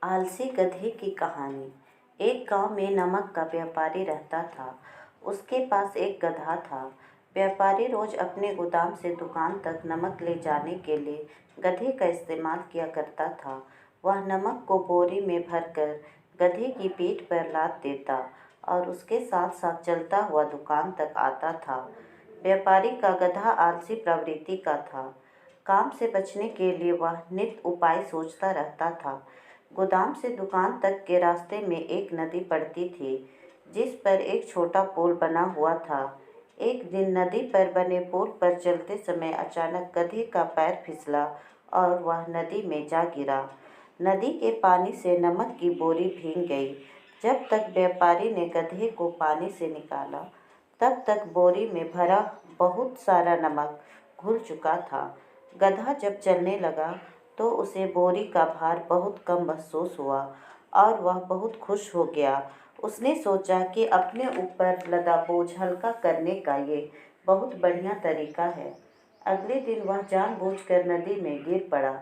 आलसी गधे की कहानी। एक गांव में नमक का व्यापारी रहता था। उसके पास एक गधा था। व्यापारी रोज अपने गोदाम से दुकान तक नमक ले जाने के लिए गधे का इस्तेमाल किया करता था। वह नमक को बोरी में भरकर गधे की पीठ पर लाद देता और उसके साथ साथ चलता हुआ दुकान तक आता था। व्यापारी का गधा आलसी प्रवृत्ति का था। काम से बचने के लिए वह नित उपाय सोचता रहता था। गोदाम से दुकान तक के रास्ते में एक नदी पड़ती थी, जिस पर एक छोटा पुल बना हुआ था। एक दिन नदी पर बने पुल पर चलते समय अचानक गधे का पैर फिसला और वह नदी में जा गिरा। नदी के पानी से नमक की बोरी भीग गई। जब तक व्यापारी ने गधे को पानी से निकाला, तब तक बोरी में भरा बहुत सारा नमक घुल चुका था। गधा जब चलने लगा तो उसे बोरी का भार बहुत कम महसूस हुआ और वह बहुत खुश हो गया। उसने सोचा कि अपने ऊपर लदा बोझ हल्का करने का ये बहुत बढ़िया तरीका है। अगले दिन वह जानबूझकर नदी में गिर पड़ा।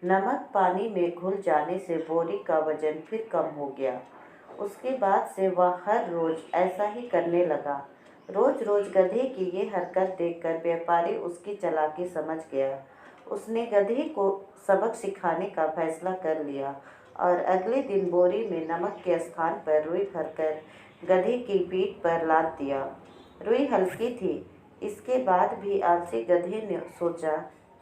नमक पानी में घुल जाने से बोरी का वजन फिर कम हो गया। उसके बाद से वह हर रोज ऐसा ही करने लगा। रोज रोज गधे की ये हरकत देखकर व्यापारी उसकी चालाकी समझ गया। उसने गधे को सबक सिखाने का फैसला कर लिया और अगले दिन बोरी में नमक के स्थान पर रुई भरकर गधे की पीठ पर लाद दिया। रुई हल्की थी। इसके बाद भी आलसी गधे ने सोचा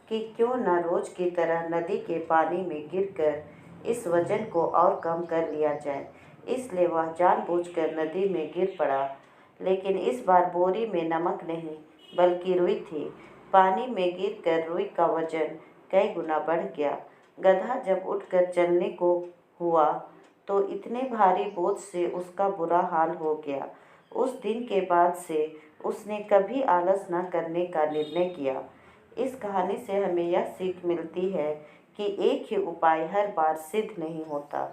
कि क्यों न रोज की तरह नदी के पानी में गिरकर इस वजन को और कम कर लिया जाए। इसलिए वह जानबूझकर नदी में गिर पड़ा। लेकिन इस बार बोरी में नमक नहीं, बल्कि रुई थी। पानी में गिरकर रुई का वजन कई गुना बढ़ गया। गधा जब उठकर चलने को हुआ तो इतने भारी बोझ से उसका बुरा हाल हो गया। उस दिन के बाद से उसने कभी आलस न करने का निर्णय किया। इस कहानी से हमें यह सीख मिलती है कि एक ही उपाय हर बार सिद्ध नहीं होता।